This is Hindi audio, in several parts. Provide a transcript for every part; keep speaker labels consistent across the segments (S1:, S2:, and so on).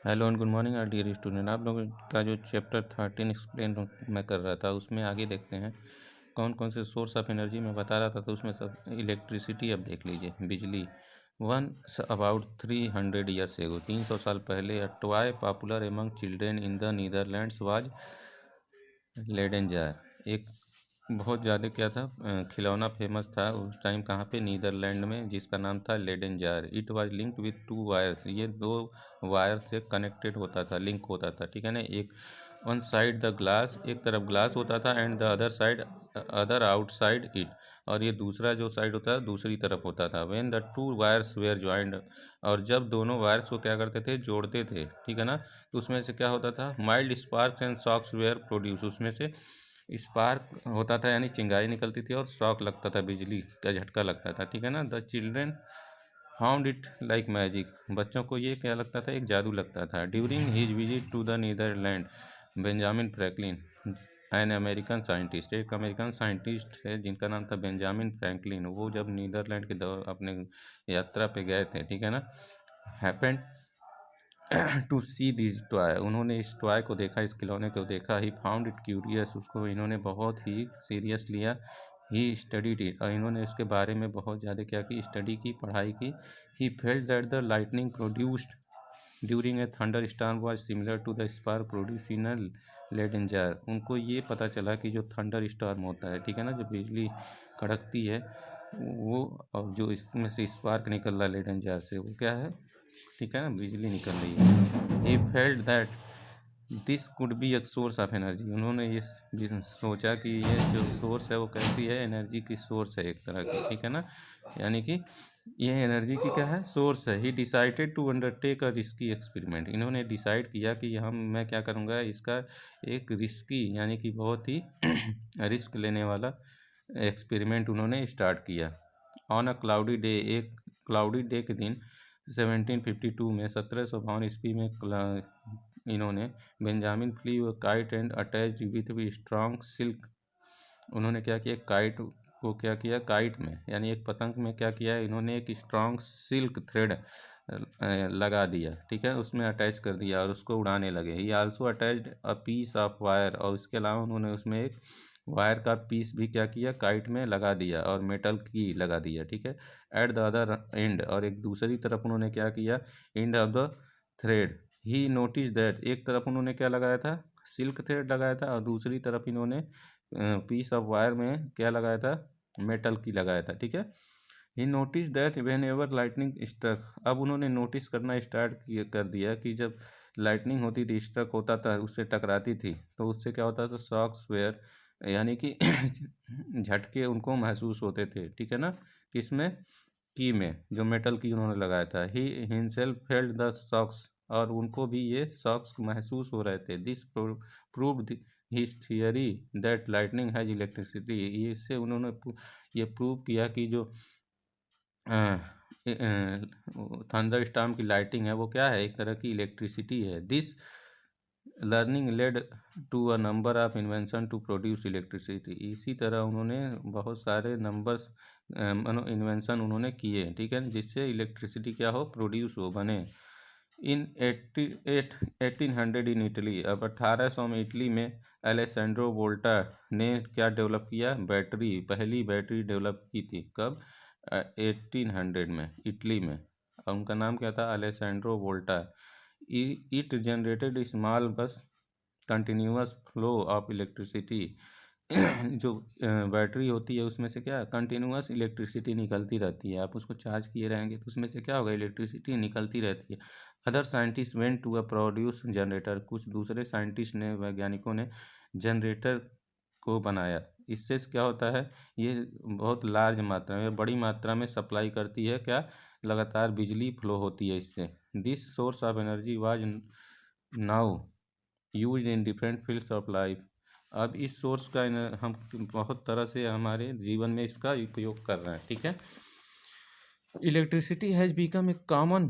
S1: Hello and good morning our dear student. आप लोगों का जो चैप्टर 13 एक्सप्लेन मैं कर रहा था उसमें आगे देखते हैं कौन कौन से सोर्स ऑफ एनर्जी मैं बता रहा था। तो उसमें सब इलेक्ट्रिसिटी अब देख लीजिए, बिजली। वन अबाउट 300 ईयर्स एगो, 300 साल पहले, a toy popular among children in the Netherlands was Leyden jar. एक बहुत ज़्यादा क्या था, खिलौना फेमस था उस टाइम। कहाँ पे? नीदरलैंड में, जिसका नाम था Leyden jar. It was linked with two wires, ये दो वायर से कनेक्टेड होता था, लिंक होता था, ठीक है ना। एक वन साइड द ग्लास, एक तरफ ग्लास होता था, and the other side other outside it, और ये दूसरा जो साइड होता है दूसरी तरफ होता था। When the two wires were joined, और जब दोनों वायर्स को क्या करते थे? जोड़ते थे, ठीक है ना। तो उसमें से क्या होता था? Mild sparks and shocks were produce, उसमें से स्पार्क होता था यानी चिंगारी निकलती थी, और शॉक लगता था, बिजली का झटका लगता था, ठीक है ना। The children found it like magic, बच्चों को ये क्या लगता था? एक जादू लगता था। During his visit to the Netherland, Benjamin Franklin, an American scientist, एक अमेरिकन साइंटिस्ट है जिनका नाम था बेंजामिन फ्रैंकलिन, वो जब नीदरलैंड के दौर अपने यात्रा पे गए थे, ठीक है ना, happened to see this toy, उन्होंने इस टॉय को देखा, इस खिलौने को देखा। ही फाउंड इट क्यूरियस, उसको इन्होंने बहुत ही सीरियस लिया। ही स्टडीड इट, और इन्होंने इसके बारे में बहुत ज़्यादा क्या की? स्टडी की, पढ़ाई की। He felt that the lightning produced during a thunder storm was similar to the spark produce in a Leyden jar. उनको ये पता चला कि जो थंडर स्टॉर्म होता है, ठीक है ना, जो बिजली कड़कती है वो, और जो इसमें से स्पार्क निकल रहा है लेडन जार से, वो क्या है? ठीक है ना, बिजली निकल रही है। ही felt that this could be a source of energy, उन्होंने ये सोचा कि ये जो सोर्स है वो कैसी है? एनर्जी की सोर्स है एक तरह की, ठीक है ना, यानी कि ये एनर्जी की क्या है? सोर्स है। He decided to undertake a risky experiment, इन्होंने डिसाइड किया कि मैं क्या करूँगा, इसका एक रिस्की यानी कि बहुत ही रिस्क लेने वाला एक्सपेरिमेंट उन्होंने स्टार्ट किया। ऑन अ क्लाउडी डे, एक क्लाउडी डे के दिन 1752 में, 1752 ईस्वी में, इन्होंने Benjamin flew kite and attached with strong silk, उन्होंने क्या किया? काइट को क्या किया? काइट में यानी एक पतंग में क्या किया? इन्होंने एक स्ट्रॉन्ग सिल्क थ्रेड लगा दिया, ठीक है, उसमें अटैच कर दिया और उसको उड़ाने लगे। He also attached a piece of wire, और इसके अलावा उन्होंने उसमें एक वायर का पीस भी क्या किया? काइट में लगा दिया, और मेटल की लगा दिया, ठीक है। एट द अदर एंड, और एक दूसरी तरफ उन्होंने क्या किया? End of the thread he notice that, एक तरफ उन्होंने क्या लगाया था? सिल्क थ्रेड लगाया था, और दूसरी तरफ इन्होंने पीस ऑफ वायर में क्या लगाया था? मेटल की लगाया था, ठीक है। He notice that whenever lightning struck, अब उन्होंने नोटिस करना स्टार्ट कर दिया कि जब लाइटनिंग होती थी, स्ट्रक होता था, उससे टकराती थी, तो उससे क्या होता था? शॉक्स वेयर, यानी कि झटके उनको महसूस होते थे, ठीक है ना। किसमें? की में, जो मेटल की उन्होंने लगाया था। He himself felt the shocks, और उनको भी ये शॉक्स महसूस हो रहे थे। This proved his theory that lightning has electricity, इससे उन्होंने ये प्रूव किया कि जो थंडर स्टॉर्म की लाइटिंग है वो क्या है? एक तरह की इलेक्ट्रिसिटी है। This learning led to a number of invention to produce electricity, इसी तरह उन्होंने बहुत सारे नंबर्स इन्वेंशन उन्होंने किए, ठीक है, जिससे इलेक्ट्रिसिटी क्या हो? प्रोड्यूस हो, बने। इन 1800 इन इटली, अब 1800 में इटली में एलेसेंड्रो वोल्टा ने क्या डेवलप किया? बैटरी, पहली बैटरी डेवलप की थी। कब? 1800 में, इटली में, और उनका नाम क्या था? एलेसेंड्रो वोल्टा। इट जनरेटेड स्मॉल बस कंटिन्यूअस फ्लो ऑफ इलेक्ट्रिसिटी, जो बैटरी होती है उसमें से क्या? कंटिन्यूअस इलेक्ट्रिसिटी निकलती रहती है, आप उसको चार्ज किए रहेंगे तो उसमें से क्या होगा? इलेक्ट्रिसिटी निकलती रहती है। Other scientist went to a produce generator, कुछ दूसरे साइंटिस्ट ने, वैज्ञानिकों ने जनरेटर को बनाया। इससे क्या होता है? ये बहुत लार्ज मात्रा में, बड़ी मात्रा में सप्लाई करती है, क्या? लगातार बिजली फ्लो होती है इससे। This source of energy was now use in different fields of life, अब इस सोर्स का हम बहुत तरह से हमारे जीवन में इसका उपयोग कर रहे हैं, ठीक है। Electricity has become a common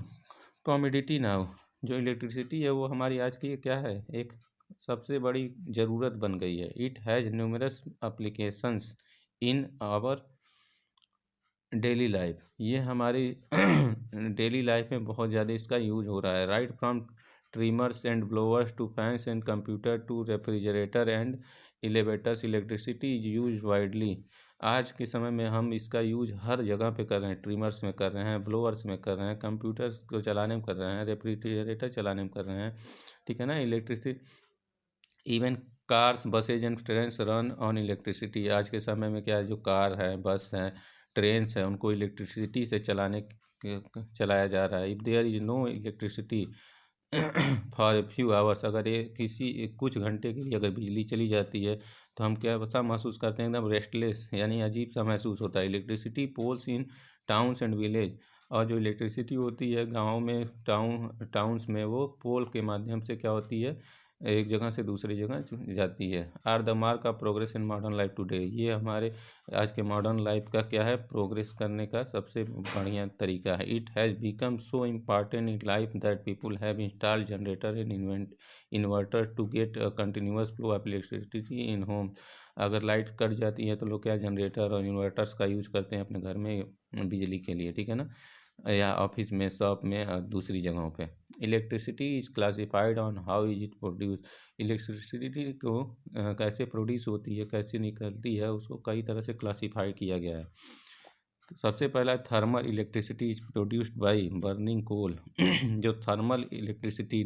S1: commodity now, जो इलेक्ट्रिसिटी है वो हमारी आज की क्या है? एक सबसे बड़ी ज़रूरत बन गई है। It has numerous applications in our daily life, ये हमारी डेली लाइफ में बहुत ज़्यादा इसका यूज हो रहा है। Right from trimmers and blowers to fans and computer to refrigerator and elevators, electricity is use widely. आज के समय में हम इसका यूज हर जगह पे कर रहे हैं, ट्रिमर्स में कर रहे हैं, ब्लोअर्स में कर रहे हैं, कंप्यूटर को चलाने में कर रहे हैं, रेफ्रिजरेटर चलाने में कर रहे हैं, ठीक है ना। Electricity, even cars, buses and trains run on electricity. आज के समय में क्या है, जो कार है, बस है, ट्रेन्स है, उनको इलेक्ट्रिसिटी से चलाया जा रहा है। If there is no electricity for a few hours, अगर ये कुछ घंटे के लिए अगर बिजली चली जाती है तो हम क्या सा महसूस करते हैं, एकदम रेस्टलेस, यानी अजीब सा महसूस होता है। Electricity poles in towns and village, और जो इलेक्ट्रिसिटी होती है गाँव में, टाउन्स में, वो पोल के माध्यम से क्या होती है, एक जगह से दूसरी जगह जाती है। Are the mark of progress in modern life today, ये हमारे आज के मॉडर्न लाइफ का क्या है, प्रोग्रेस करने का सबसे बढ़िया तरीका है। It has become so important in life that people have installed generator and inverter to get continuous flow of electricity in home. अगर लाइट कट जाती है तो लोग क्या, जनरेटर और इन्वर्टर्स का यूज करते हैं अपने घर में बिजली के लिए, ठीक है ना, या ऑफिस में, शॉप में और दूसरी जगहों पे। Electricity is classified on how is it produce, electricity को कैसे प्रोड्यूस होती है, कैसे निकलती है, उसको कई तरह से क्लासीफाई किया गया है। तो सबसे पहला, thermal electricity is produced by burning coal. जो थर्मल इलेक्ट्रिसिटी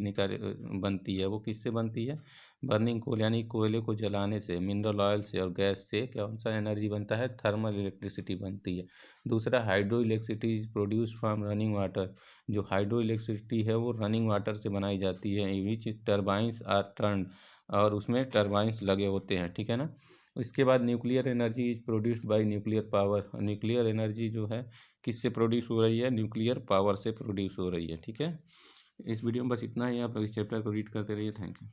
S1: बनती है वो किससे बनती है, बर्निंग कोल, यानी कोयले को जलाने से, मिनरल ऑयल से और गैस से क्या कौन सा एनर्जी बनता है, थर्मल इलेक्ट्रिसिटी बनती है। दूसरा, hydro electricity is produce from running water, जो हाइड्रो इलेक्ट्रिसिटी है वो रनिंग वाटर से बनाई जाती है, विच टर्बाइंस आर टर्न, और उसमें टर्बाइंस लगे होते हैं, ठीक है ना। इसके बाद, nuclear energy is produced bye nuclear power, nuclear energy जो है किससे प्रोड्यूस हो रही है, न्यूक्लियर पावर से प्रोड्यूस हो रही है, ठीक है। इस वीडियो में बस इतना ही, आप लोग इस चैप्टर को रीड करते रहिए। Thank you.